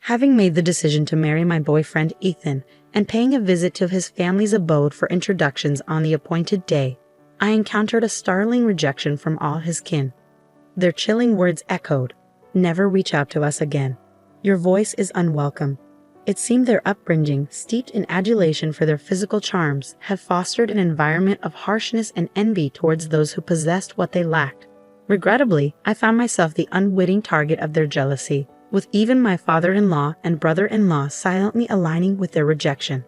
Having made the decision to marry my boyfriend Ethan and paying a visit to his family's abode for introductions on the appointed day, I encountered a startling rejection from all his kin. Their chilling words echoed, "Never reach out to us again. Your voice is unwelcome." It seemed their upbringing, steeped in adulation for their physical charms, had fostered an environment of harshness and envy towards those who possessed what they lacked. Regrettably, I found myself the unwitting target of their jealousy, with even my father-in-law and brother-in-law silently aligning with their rejection.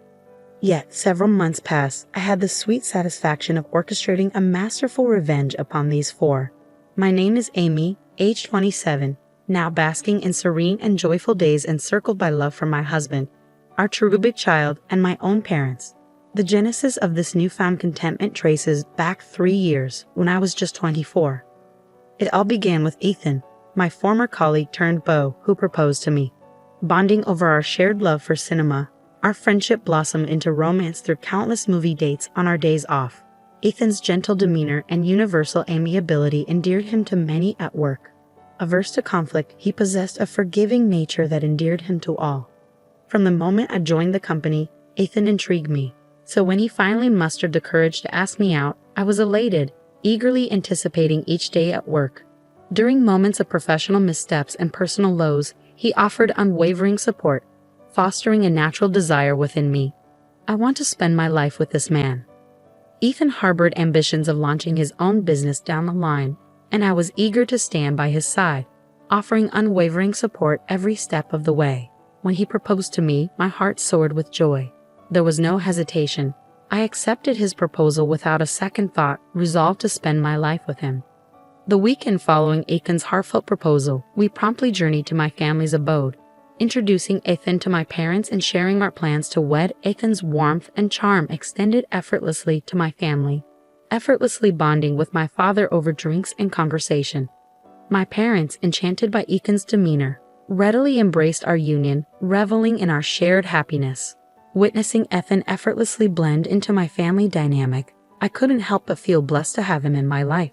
Yet, several months passed, I had the sweet satisfaction of orchestrating a masterful revenge upon these four. My name is Amy, age 27, now basking in serene and joyful days encircled by love for my husband, our cherubic child, and my own parents. The genesis of this newfound contentment traces back 3 years, when I was just 24. It all began with Ethan, my former colleague turned beau, who proposed to me. Bonding over our shared love for cinema, our friendship blossomed into romance through countless movie dates on our days off. Ethan's gentle demeanor and universal amiability endeared him to many at work. Averse to conflict, he possessed a forgiving nature that endeared him to all. From the moment I joined the company, Ethan intrigued me, so when he finally mustered the courage to ask me out, I was elated, eagerly anticipating each day at work. During moments of professional missteps and personal lows, he offered unwavering support, fostering a natural desire within me. I want to spend my life with this man. Ethan harbored ambitions of launching his own business down the line, and I was eager to stand by his side, offering unwavering support every step of the way. When he proposed to me, my heart soared with joy. There was no hesitation. I accepted his proposal without a second thought, resolved to spend my life with him. The weekend following Ethan's heartfelt proposal, we promptly journeyed to my family's abode, introducing Ethan to my parents and sharing our plans to wed. Ethan's warmth and charm extended effortlessly to my family, effortlessly bonding with my father over drinks and conversation. My parents, enchanted by Ethan's demeanor, readily embraced our union, reveling in our shared happiness. Witnessing Ethan effortlessly blend into my family dynamic, I couldn't help but feel blessed to have him in my life.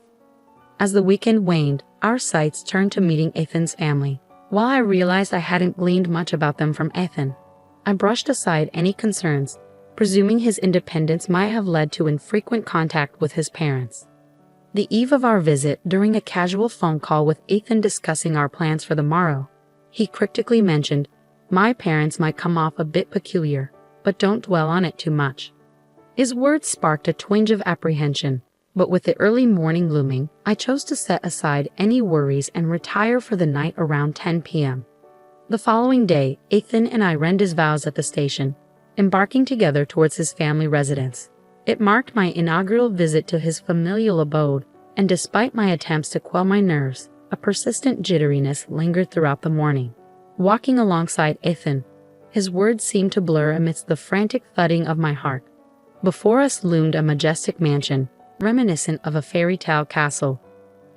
As the weekend waned, our sights turned to meeting Ethan's family. While I realized I hadn't gleaned much about them from Ethan, I brushed aside any concerns, presuming his independence might have led to infrequent contact with his parents. The eve of our visit, during a casual phone call with Ethan discussing our plans for the morrow, he cryptically mentioned, "My parents might come off a bit peculiar, but don't dwell on it too much." His words sparked a twinge of apprehension, but with the early morning looming, I chose to set aside any worries and retire for the night around 10 p.m. The following day, Ethan and I rendered his vows at the station, embarking together towards his family residence. It marked my inaugural visit to his familial abode, and despite my attempts to quell my nerves, a persistent jitteriness lingered throughout the morning. Walking alongside Ethan, his words seemed to blur amidst the frantic thudding of my heart. Before us loomed a majestic mansion, reminiscent of a fairy tale castle.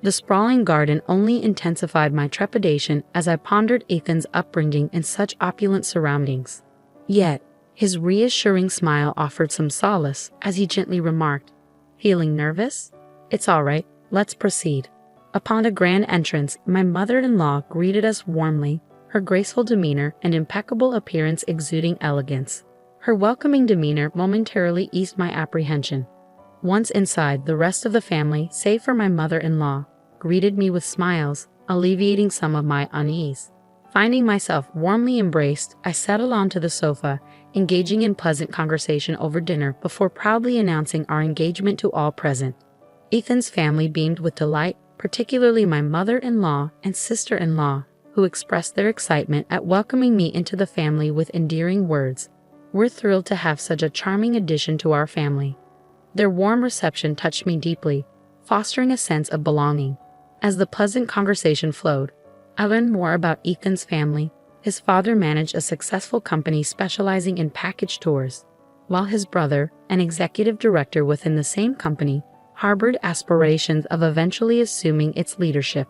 The sprawling garden only intensified my trepidation as I pondered Ethan's upbringing in such opulent surroundings. Yet, his reassuring smile offered some solace as he gently remarked, "Feeling nervous? It's all right, let's proceed." Upon a grand entrance, my mother-in-law greeted us warmly, her graceful demeanor and impeccable appearance exuding elegance. Her welcoming demeanor momentarily eased my apprehension. Once inside, the rest of the family, save for my mother-in-law, greeted me with smiles, alleviating some of my unease. Finding myself warmly embraced, I settled onto the sofa, engaging in pleasant conversation over dinner before proudly announcing our engagement to all present. Ethan's family beamed with delight, particularly my mother-in-law and sister-in-law, who expressed their excitement at welcoming me into the family with endearing words. "We're thrilled to have such a charming addition to our family." Their warm reception touched me deeply, fostering a sense of belonging. As the pleasant conversation flowed, I learned more about Ethan's family. His father managed a successful company specializing in package tours, while his brother, an executive director within the same company, harbored aspirations of eventually assuming its leadership.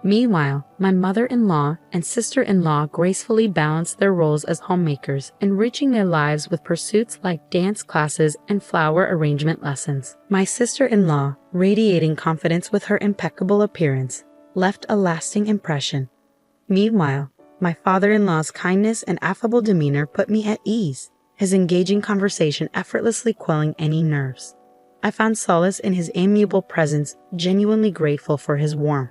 Meanwhile, my mother-in-law and sister-in-law gracefully balanced their roles as homemakers, enriching their lives with pursuits like dance classes and flower arrangement lessons. My sister-in-law, radiating confidence with her impeccable appearance, left a lasting impression. Meanwhile, My father-in-law's kindness and affable demeanor put me at ease, his engaging conversation effortlessly quelling any nerves. I found solace in his amiable presence, genuinely grateful for his warmth.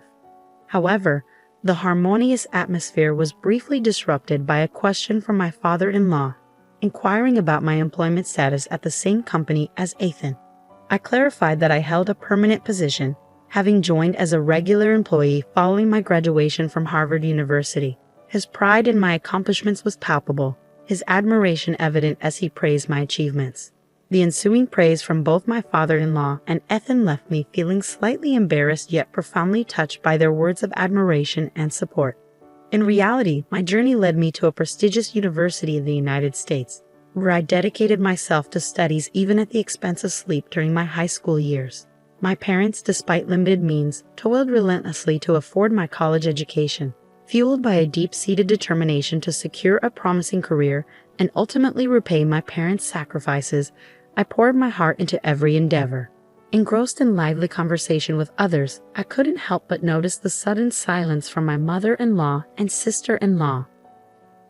However, the harmonious atmosphere was briefly disrupted by a question from my father-in-law, inquiring about my employment status at the same company as Ethan. I clarified that I held a permanent position, having joined as a regular employee following my graduation from Harvard University. His pride in my accomplishments was palpable, his admiration evident as he praised my achievements. The ensuing praise from both my father-in-law and Ethan left me feeling slightly embarrassed yet profoundly touched by their words of admiration and support. In reality, my journey led me to a prestigious university in the United States, where I dedicated myself to studies even at the expense of sleep during my high school years. My parents, despite limited means, toiled relentlessly to afford my college education. Fueled by a deep-seated determination to secure a promising career and ultimately repay my parents' sacrifices, I poured my heart into every endeavor. Engrossed in lively conversation with others, I couldn't help but notice the sudden silence from my mother-in-law and sister-in-law.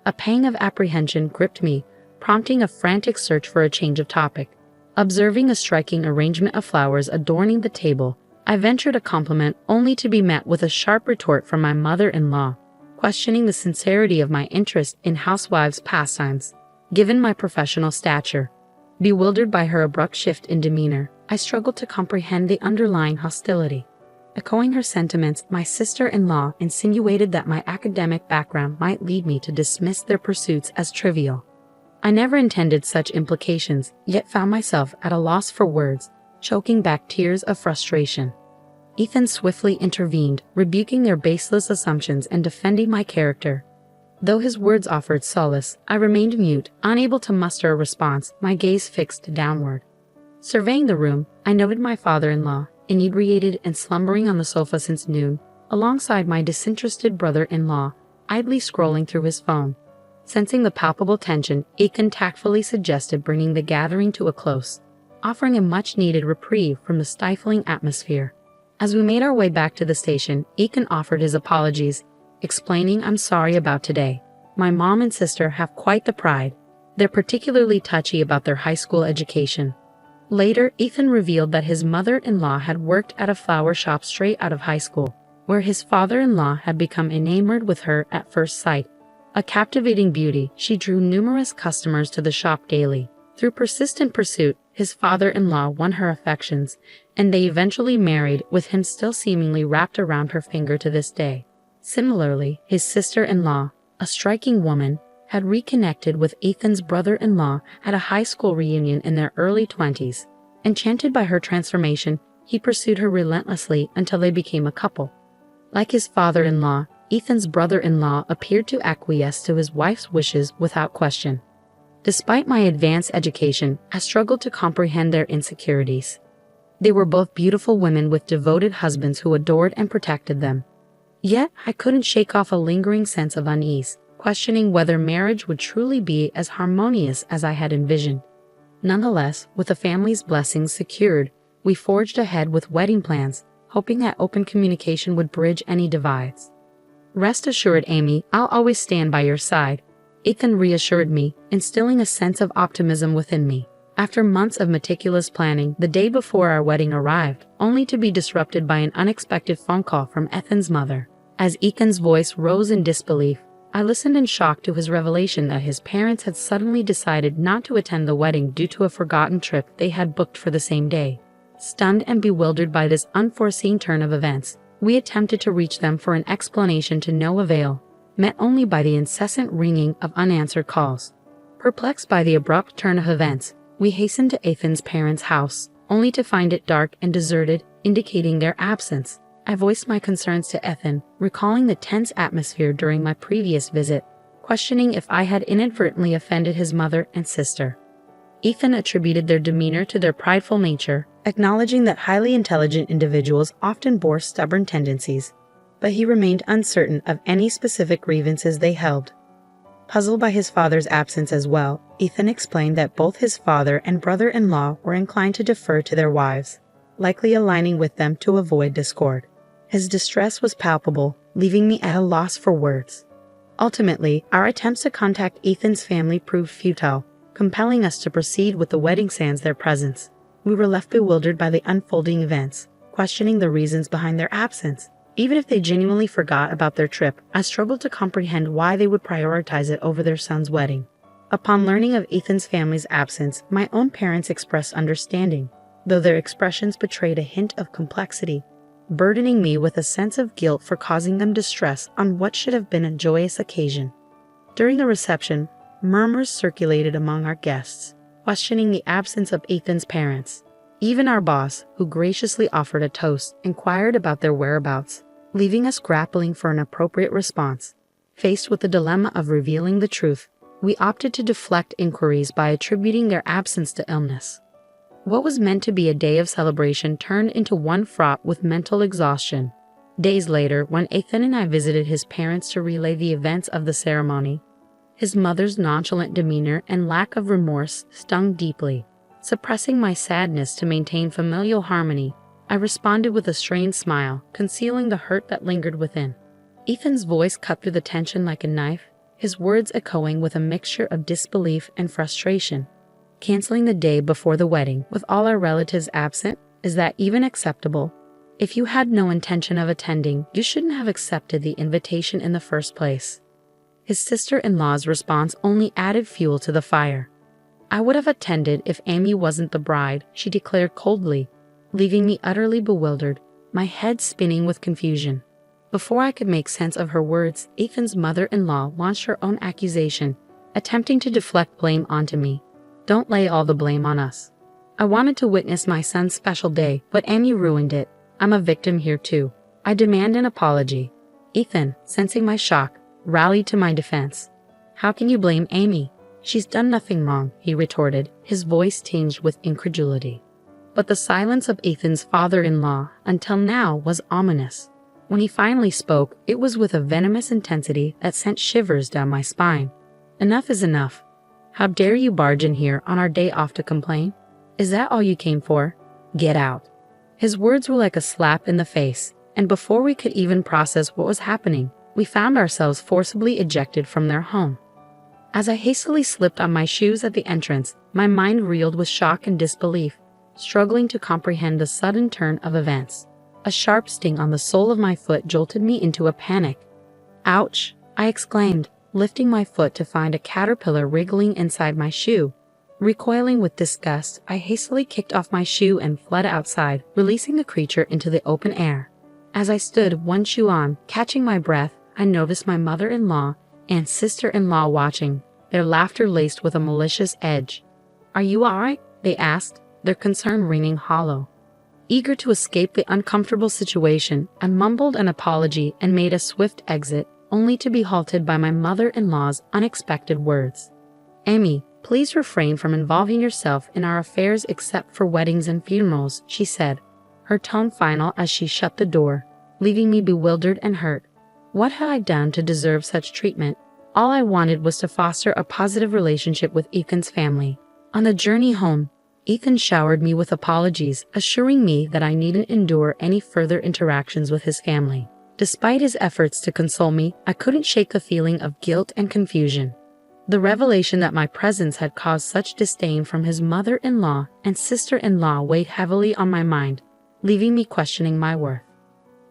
A pang of apprehension gripped me, prompting a frantic search for a change of topic. Observing a striking arrangement of flowers adorning the table, I ventured a compliment only to be met with a sharp retort from my mother-in-law, questioning the sincerity of my interest in housewives' pastimes, given my professional stature. Bewildered by her abrupt shift in demeanor, I struggled to comprehend the underlying hostility. Echoing her sentiments, my sister-in-law insinuated that my academic background might lead me to dismiss their pursuits as trivial. I never intended such implications, yet found myself at a loss for words, choking back tears of frustration. Ethan swiftly intervened, rebuking their baseless assumptions and defending my character. Though his words offered solace, I remained mute, unable to muster a response, my gaze fixed downward. Surveying the room, I noted my father-in-law, inebriated and slumbering on the sofa since noon, alongside my disinterested brother-in-law, idly scrolling through his phone. Sensing the palpable tension, Ethan tactfully suggested bringing the gathering to a close, offering a much-needed reprieve from the stifling atmosphere. As we made our way back to the station, Ethan offered his apologies, explaining, "I'm sorry about today. My mom and sister have quite the pride. They're particularly touchy about their high school education." Later, Ethan revealed that his mother-in-law had worked at a flower shop straight out of high school, where his father-in-law had become enamored with her at first sight. A captivating beauty, she drew numerous customers to the shop daily. Through persistent pursuit, his father-in-law won her affections, and they eventually married, with him still seemingly wrapped around her finger to this day. Similarly, his sister-in-law, a striking woman, had reconnected with Ethan's brother-in-law at a high school reunion in their early 20s. Enchanted by her transformation, he pursued her relentlessly until they became a couple. Like his father-in-law, Ethan's brother-in-law appeared to acquiesce to his wife's wishes without question. Despite my advanced education, I struggled to comprehend their insecurities. They were both beautiful women with devoted husbands who adored and protected them. Yet, I couldn't shake off a lingering sense of unease, questioning whether marriage would truly be as harmonious as I had envisioned. Nonetheless, with the family's blessings secured, we forged ahead with wedding plans, hoping that open communication would bridge any divides. "Rest assured, Amy, I'll always stand by your side," Ethan reassured me, instilling a sense of optimism within me. After months of meticulous planning, the day before our wedding arrived, only to be disrupted by an unexpected phone call from Ethan's mother. As Ethan's voice rose in disbelief, I listened in shock to his revelation that his parents had suddenly decided not to attend the wedding due to a forgotten trip they had booked for the same day. Stunned and bewildered by this unforeseen turn of events, we attempted to reach them for an explanation to no avail, met only by the incessant ringing of unanswered calls. Perplexed by the abrupt turn of events, we hastened to Ethan's parents' house, only to find it dark and deserted, indicating their absence. I voiced my concerns to Ethan, recalling the tense atmosphere during my previous visit, questioning if I had inadvertently offended his mother and sister. Ethan attributed their demeanor to their prideful nature, acknowledging that highly intelligent individuals often bore stubborn tendencies, but he remained uncertain of any specific grievances they held. Puzzled by his father's absence as well, Ethan explained that both his father and brother-in-law were inclined to defer to their wives, likely aligning with them to avoid discord. His distress was palpable, leaving me at a loss for words. Ultimately, our attempts to contact Ethan's family proved futile, compelling us to proceed with the wedding sans their presence. We were left bewildered by the unfolding events, questioning the reasons behind their absence. Even if they genuinely forgot about their trip, I struggled to comprehend why they would prioritize it over their son's wedding. Upon learning of Ethan's family's absence, my own parents expressed understanding, though their expressions betrayed a hint of complexity, burdening me with a sense of guilt for causing them distress on what should have been a joyous occasion. During the reception, murmurs circulated among our guests, questioning the absence of Ethan's parents. Even our boss, who graciously offered a toast, inquired about their whereabouts, leaving us grappling for an appropriate response. Faced with the dilemma of revealing the truth, we opted to deflect inquiries by attributing their absence to illness. What was meant to be a day of celebration turned into one fraught with mental exhaustion. Days later, when Ethan and I visited his parents to relay the events of the ceremony, his mother's nonchalant demeanor and lack of remorse stung deeply. Suppressing my sadness to maintain familial harmony, I responded with a strained smile, concealing the hurt that lingered within. Ethan's voice cut through the tension like a knife, his words echoing with a mixture of disbelief and frustration. Canceling the day before the wedding, with all our relatives absent, is that even acceptable? If you had no intention of attending, you shouldn't have accepted the invitation in the first place. His sister-in-law's response only added fuel to the fire. I would have attended if Amy wasn't the bride, she declared coldly, leaving me utterly bewildered, my head spinning with confusion. Before I could make sense of her words, Ethan's mother-in-law launched her own accusation, attempting to deflect blame onto me. Don't lay all the blame on us. I wanted to witness my son's special day, but Amy ruined it. I'm a victim here too. I demand an apology. Ethan, sensing my shock, rallied to my defense. How can you blame Amy? She's done nothing wrong, he retorted, his voice tinged with incredulity. But the silence of Ethan's father-in-law, until now, was ominous. When he finally spoke, it was with a venomous intensity that sent shivers down my spine. Enough is enough. How dare you barge in here on our day off to complain? Is that all you came for? Get out. His words were like a slap in the face, and before we could even process what was happening, we found ourselves forcibly ejected from their home. As I hastily slipped on my shoes at the entrance, my mind reeled with shock and disbelief, struggling to comprehend the sudden turn of events. A sharp sting on the sole of my foot jolted me into a panic. Ouch! I exclaimed, lifting my foot to find a caterpillar wriggling inside my shoe. Recoiling with disgust, I hastily kicked off my shoe and fled outside, releasing the creature into the open air. As I stood, one shoe on, catching my breath, I noticed my mother-in-law and sister-in-law watching, their laughter laced with a malicious edge. "Are you all right?" they asked, their concern ringing hollow. Eager to escape the uncomfortable situation, I mumbled an apology and made a swift exit, only to be halted by my mother-in-law's unexpected words. "Amy, please refrain from involving yourself in our affairs except for weddings and funerals," she said, her tone final as she shut the door, leaving me bewildered and hurt. What had I done to deserve such treatment? All I wanted was to foster a positive relationship with Ethan's family. On the journey home, Ethan showered me with apologies, assuring me that I needn't endure any further interactions with his family. Despite his efforts to console me, I couldn't shake the feeling of guilt and confusion. The revelation that my presence had caused such disdain from his mother-in-law and sister-in-law weighed heavily on my mind, leaving me questioning my worth.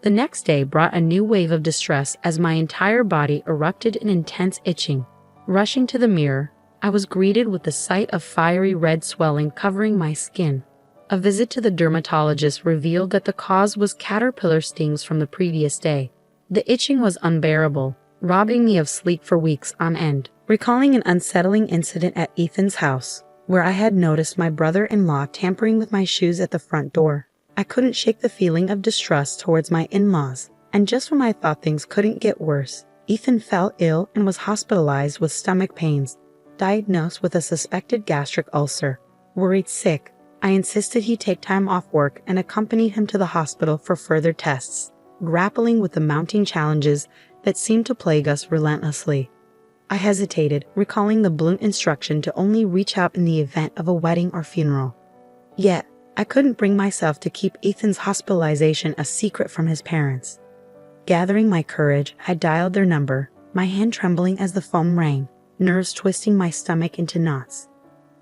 The next day brought a new wave of distress as my entire body erupted in intense itching. Rushing to the mirror, I was greeted with the sight of fiery red swelling covering my skin. A visit to the dermatologist revealed that the cause was caterpillar stings from the previous day. The itching was unbearable, robbing me of sleep for weeks on end. Recalling an unsettling incident at Ethan's house, where I had noticed my brother-in-law tampering with my shoes at the front door, I couldn't shake the feeling of distrust towards my in-laws. And just when I thought things couldn't get worse, Ethan fell ill and was hospitalized with stomach pains, diagnosed with a suspected gastric ulcer. Worried sick, I insisted he take time off work and accompanied him to the hospital for further tests, grappling with the mounting challenges that seemed to plague us relentlessly. I hesitated, recalling the blunt instruction to only reach out in the event of a wedding or funeral. Yet, I couldn't bring myself to keep Ethan's hospitalization a secret from his parents. Gathering my courage, I dialed their number, my hand trembling as the phone rang, nerves twisting my stomach into knots.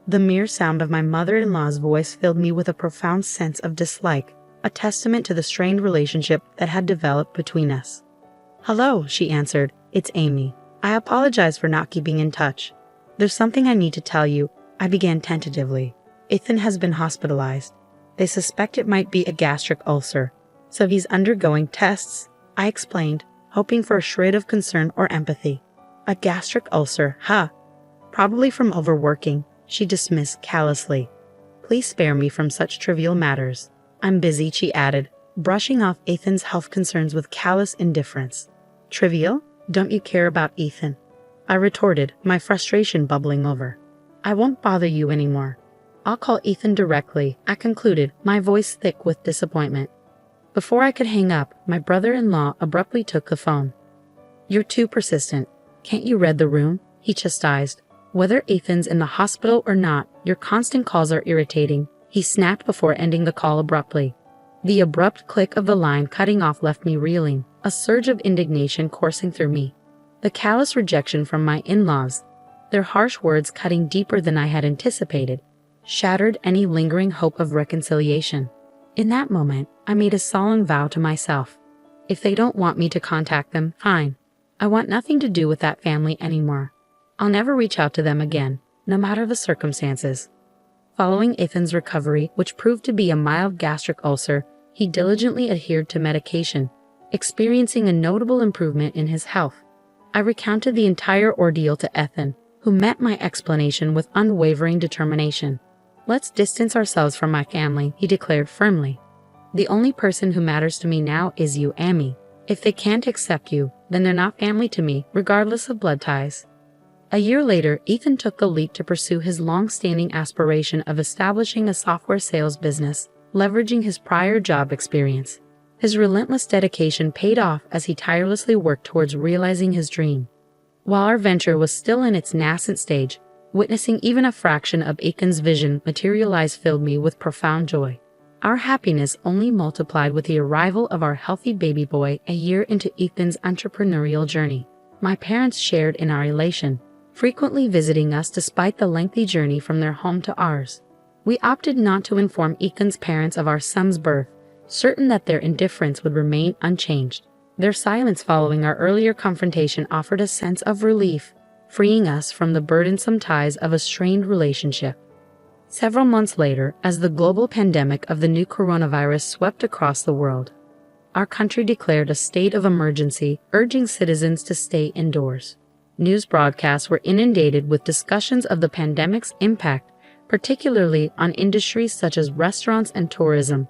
The mere sound of my mother-in-law's voice filled me with a profound sense of dislike, a testament to the strained relationship that had developed between us. "Hello," she answered. "It's Amy. I apologize for not keeping in touch. There's something I need to tell you," I began tentatively. "Ethan has been hospitalized. They suspect it might be a gastric ulcer, so he's undergoing tests," I explained, hoping for a shred of concern or empathy. "A gastric ulcer, huh? Probably from overworking," she dismissed callously. "Please spare me from such trivial matters. I'm busy," she added, brushing off Ethan's health concerns with callous indifference. "Trivial? Don't you care about Ethan?" I retorted, my frustration bubbling over. "I won't bother you anymore. I'll call Ethan directly," I concluded, my voice thick with disappointment. Before I could hang up, my brother-in-law abruptly took the phone. "You're too persistent. Can't you read the room?" he chastised. "Whether Ethan's in the hospital or not, your constant calls are irritating," he snapped before ending the call abruptly. The abrupt click of the line cutting off left me reeling, a surge of indignation coursing through me. The callous rejection from my in-laws, their harsh words cutting deeper than I had anticipated, shattered any lingering hope of reconciliation. In that moment, I made a solemn vow to myself. If they don't want me to contact them, fine. I want nothing to do with that family anymore. I'll never reach out to them again, no matter the circumstances. Following Ethan's recovery, which proved to be a mild gastric ulcer, he diligently adhered to medication, experiencing a notable improvement in his health. I recounted the entire ordeal to Ethan, who met my explanation with unwavering determination. "Let's distance ourselves from my family," he declared firmly. "The only person who matters to me now is you, Amy. If they can't accept you, then they're not family to me, regardless of blood ties." A year later, Ethan took the leap to pursue his long-standing aspiration of establishing a software sales business, leveraging his prior job experience. His relentless dedication paid off as he tirelessly worked towards realizing his dream. While our venture was still in its nascent stage, witnessing even a fraction of Ethan's vision materialize filled me with profound joy. Our happiness only multiplied with the arrival of our healthy baby boy a year into Ethan's entrepreneurial journey. My parents shared in our elation, frequently visiting us despite the lengthy journey from their home to ours. We opted not to inform Ethan's parents of our son's birth, certain that their indifference would remain unchanged. Their silence following our earlier confrontation offered a sense of relief, freeing us from the burdensome ties of a strained relationship. Several months later, as the global pandemic of the new coronavirus swept across the world, our country declared a state of emergency, urging citizens to stay indoors. News broadcasts were inundated with discussions of the pandemic's impact, particularly on industries such as restaurants and tourism.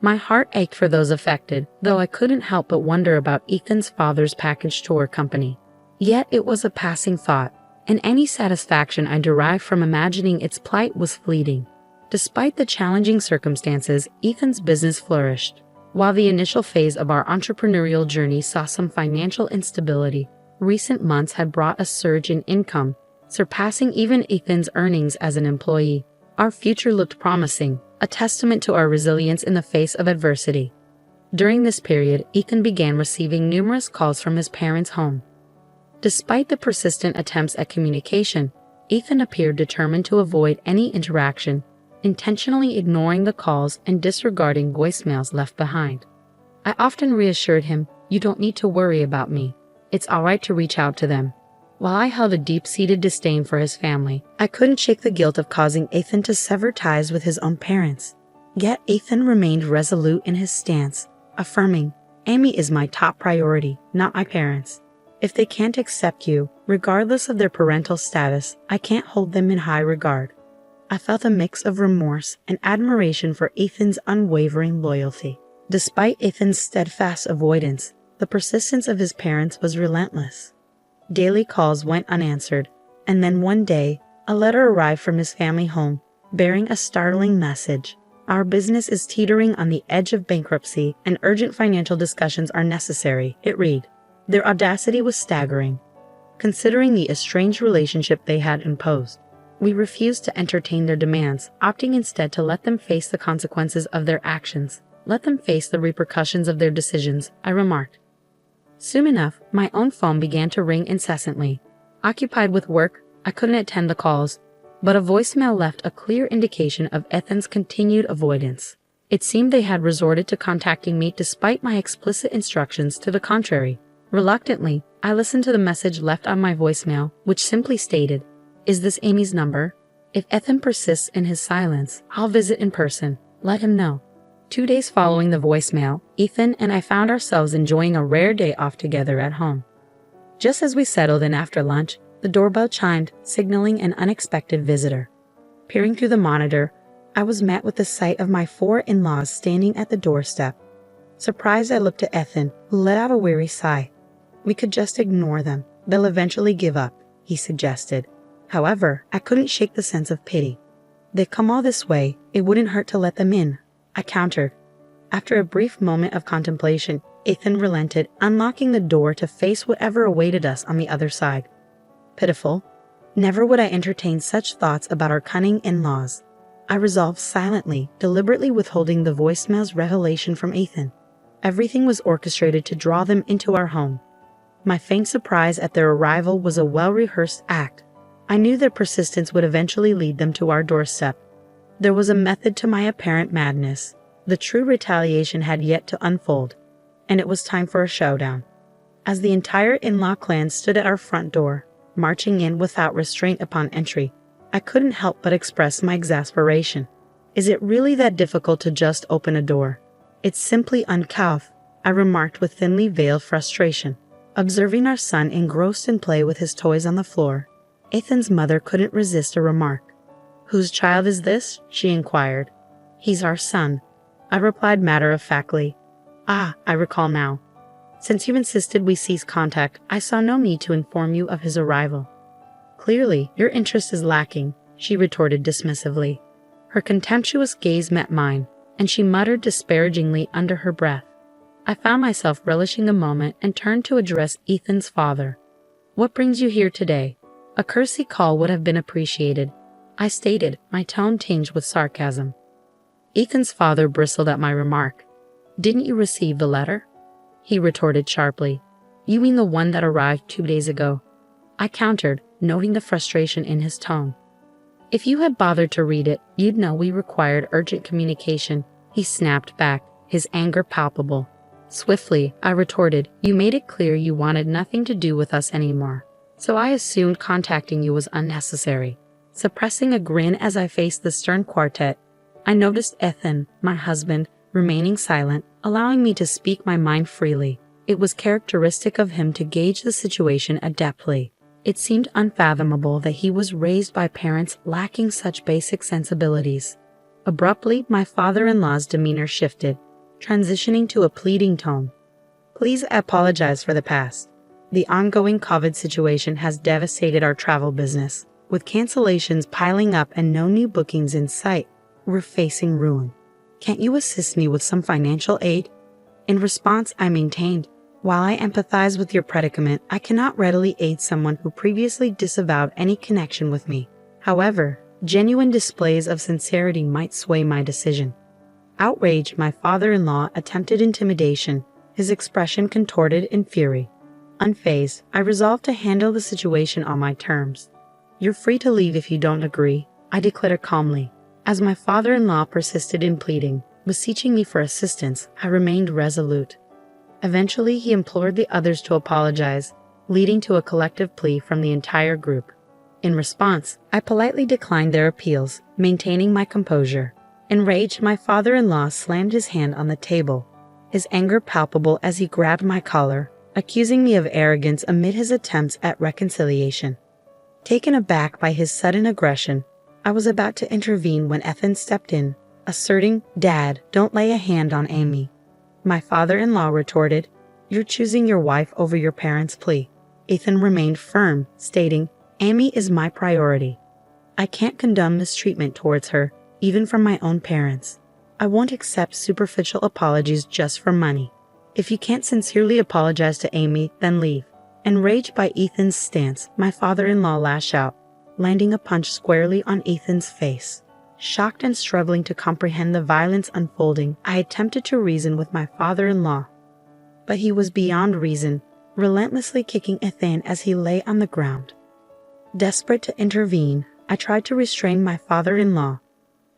My heart ached for those affected, though I couldn't help but wonder about Ethan's father's package tour company. Yet it was a passing thought, and any satisfaction I derived from imagining its plight was fleeting. Despite the challenging circumstances, Ethan's business flourished. While the initial phase of our entrepreneurial journey saw some financial instability, recent months had brought a surge in income, surpassing even Ethan's earnings as an employee. Our future looked promising, a testament to our resilience in the face of adversity. During this period, Ethan began receiving numerous calls from his parents' home. Despite the persistent attempts at communication, Ethan appeared determined to avoid any interaction, intentionally ignoring the calls and disregarding voicemails left behind. I often reassured him, "You don't need to worry about me. It's all right to reach out to them." While I held a deep-seated disdain for his family, I couldn't shake the guilt of causing Ethan to sever ties with his own parents. Yet Ethan remained resolute in his stance, affirming, "Amy is my top priority, not my parents. If they can't accept you, regardless of their parental status, I can't hold them in high regard." I felt a mix of remorse and admiration for Ethan's unwavering loyalty. Despite Ethan's steadfast avoidance, the persistence of his parents was relentless. Daily calls went unanswered, and then one day, a letter arrived from his family home, bearing a startling message. "Our business is teetering on the edge of bankruptcy, and urgent financial discussions are necessary," it read. Their audacity was staggering, considering the estranged relationship they had imposed. We refused to entertain their demands, opting instead to let them face the consequences of their actions. "Let them face the repercussions of their decisions," I remarked. Soon enough, my own phone began to ring incessantly. Occupied with work, I couldn't attend the calls, but a voicemail left a clear indication of Ethan's continued avoidance. It seemed they had resorted to contacting me despite my explicit instructions to the contrary. Reluctantly, I listened to the message left on my voicemail, which simply stated, "Is this Amy's number? If Ethan persists in his silence, I'll visit in person. Let him know." 2 days following the voicemail, Ethan and I found ourselves enjoying a rare day off together at home. Just as we settled in after lunch, the doorbell chimed, signaling an unexpected visitor. Peering through the monitor, I was met with the sight of my 4 in-laws standing at the doorstep. Surprised, I looked at Ethan, who let out a weary sigh. "We could just ignore them. They'll eventually give up," he suggested. However, I couldn't shake the sense of pity. "They've come all this way, it wouldn't hurt to let them in," I countered. After a brief moment of contemplation, Ethan relented, unlocking the door to face whatever awaited us on the other side. Pitiful. Never would I entertain such thoughts about our cunning in-laws. I resolved silently, deliberately withholding the voicemail's revelation from Ethan. Everything was orchestrated to draw them into our home. My faint surprise at their arrival was a well-rehearsed act. I knew their persistence would eventually lead them to our doorstep. There was a method to my apparent madness. The true retaliation had yet to unfold, and it was time for a showdown. As the entire in-law clan stood at our front door, marching in without restraint upon entry, I couldn't help but express my exasperation. "Is it really that difficult to just open a door? It's simply uncouth," I remarked with thinly veiled frustration. Observing our son engrossed in play with his toys on the floor, Ethan's mother couldn't resist a remark. "Whose child is this?" she inquired. "He's our son," I replied matter-of-factly. "Ah, I recall now. Since you insisted we cease contact, I saw no need to inform you of his arrival." "Clearly, your interest is lacking," she retorted dismissively. Her contemptuous gaze met mine, and she muttered disparagingly under her breath. I found myself relishing the moment and turned to address Ethan's father. "What brings you here today?" A courtesy call would have been appreciated, I stated, my tone tinged with sarcasm. Ethan's father bristled at my remark. "Didn't you receive the letter?" he retorted sharply. "You mean the one that arrived 2 days ago?" I countered, noting the frustration in his tone. "If you had bothered to read it, you'd know we required urgent communication," he snapped back, his anger palpable. Swiftly, I retorted, "You made it clear you wanted nothing to do with us anymore, so I assumed contacting you was unnecessary." Suppressing a grin as I faced the stern quartet, I noticed Ethan, my husband, remaining silent, allowing me to speak my mind freely. It was characteristic of him to gauge the situation adeptly. It seemed unfathomable that he was raised by parents lacking such basic sensibilities. Abruptly, my father-in-law's demeanor shifted, transitioning to a pleading tone. "Please apologize for the past. The ongoing COVID situation has devastated our travel business. With cancellations piling up and no new bookings in sight, we're facing ruin. Can't you assist me with some financial aid?" In response, I maintained, "While I empathize with your predicament, I cannot readily aid someone who previously disavowed any connection with me. However, genuine displays of sincerity might sway my decision." Outraged, my father-in-law attempted intimidation, his expression contorted in fury. Unfazed, I resolved to handle the situation on my terms. "You're free to leave if you don't agree," I declared calmly. As my father-in-law persisted in pleading, beseeching me for assistance, I remained resolute. Eventually, he implored the others to apologize, leading to a collective plea from the entire group. In response, I politely declined their appeals, maintaining my composure. Enraged, my father-in-law slammed his hand on the table, his anger palpable as he grabbed my collar, accusing me of arrogance amid his attempts at reconciliation. Taken aback by his sudden aggression, I was about to intervene when Ethan stepped in, asserting, "Dad, don't lay a hand on Amy." My father-in-law retorted, "You're choosing your wife over your parents' plea." Ethan remained firm, stating, "Amy is my priority. I can't condone mistreatment towards her, even from my own parents. I won't accept superficial apologies just for money. If you can't sincerely apologize to Amy, then leave." Enraged by Ethan's stance, my father-in-law lashed out, landing a punch squarely on Ethan's face. Shocked and struggling to comprehend the violence unfolding, I attempted to reason with my father-in-law. But he was beyond reason, relentlessly kicking Ethan as he lay on the ground. Desperate to intervene, I tried to restrain my father-in-law,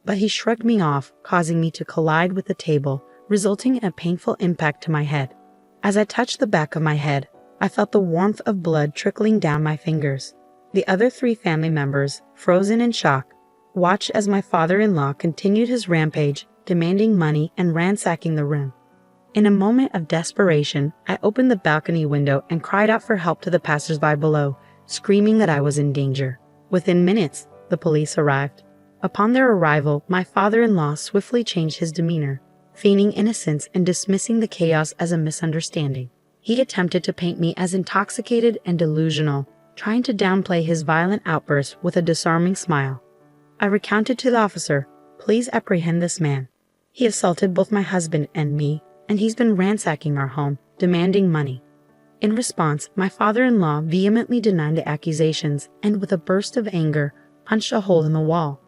but he shrugged me off, causing me to collide with the table, resulting in a painful impact to my head. As I touched the back of my head, I felt the warmth of blood trickling down my fingers. The other 3 family members, frozen in shock, watched as my father-in-law continued his rampage, demanding money and ransacking the room. In a moment of desperation, I opened the balcony window and cried out for help to the passers-by below, screaming that I was in danger. Within minutes, the police arrived. Upon their arrival, my father-in-law swiftly changed his demeanor, feigning innocence and dismissing the chaos as a misunderstanding. He attempted to paint me as intoxicated and delusional, trying to downplay his violent outburst with a disarming smile. I recounted to the officer, "Please apprehend this man. He assaulted both my husband and me, and he's been ransacking our home, demanding money." In response, my father-in-law vehemently denied the accusations and, with a burst of anger, punched a hole in the wall.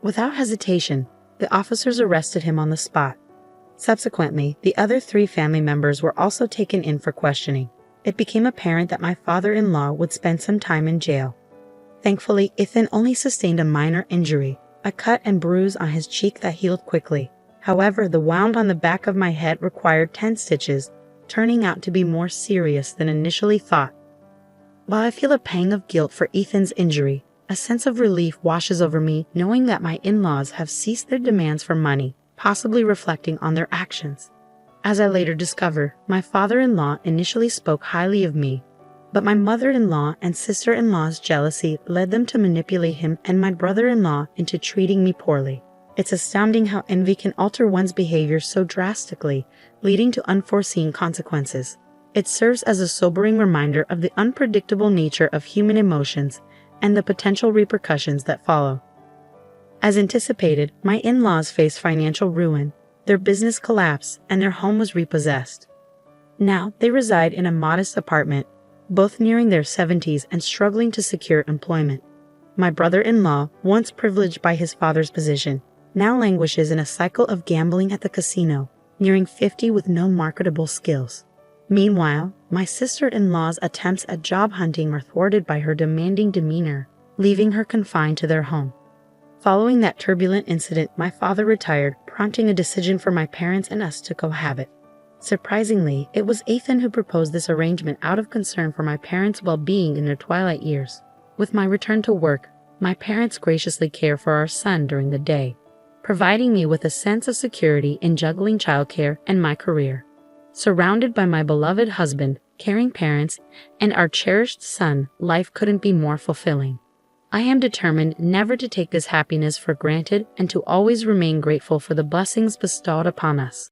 Without hesitation, the officers arrested him on the spot. Subsequently, the other 3 family members were also taken in for questioning. It became apparent that my father-in-law would spend some time in jail. Thankfully, Ethan only sustained a minor injury, a cut and bruise on his cheek that healed quickly. However, the wound on the back of my head required 10 stitches, turning out to be more serious than initially thought. While I feel a pang of guilt for Ethan's injury, a sense of relief washes over me knowing that my in-laws have ceased their demands for money, possibly reflecting on their actions. As I later discovered, my father-in-law initially spoke highly of me, but my mother-in-law and sister-in-law's jealousy led them to manipulate him and my brother-in-law into treating me poorly. It's astounding how envy can alter one's behavior so drastically, leading to unforeseen consequences. It serves as a sobering reminder of the unpredictable nature of human emotions and the potential repercussions that follow. As anticipated, my in-laws faced financial ruin, their business collapsed, and their home was repossessed. Now they reside in a modest apartment, both nearing their 70s and struggling to secure employment. My brother-in-law, once privileged by his father's position, now languishes in a cycle of gambling at the casino, nearing 50 with no marketable skills. Meanwhile, my sister-in-law's attempts at job hunting are thwarted by her demanding demeanor, leaving her confined to their home. Following that turbulent incident, my father retired, prompting a decision for my parents and us to cohabit. Surprisingly, it was Ethan who proposed this arrangement out of concern for my parents' well-being in their twilight years. With my return to work, my parents graciously care for our son during the day, providing me with a sense of security in juggling childcare and my career. Surrounded by my beloved husband, caring parents, and our cherished son, life couldn't be more fulfilling. I am determined never to take this happiness for granted and to always remain grateful for the blessings bestowed upon us.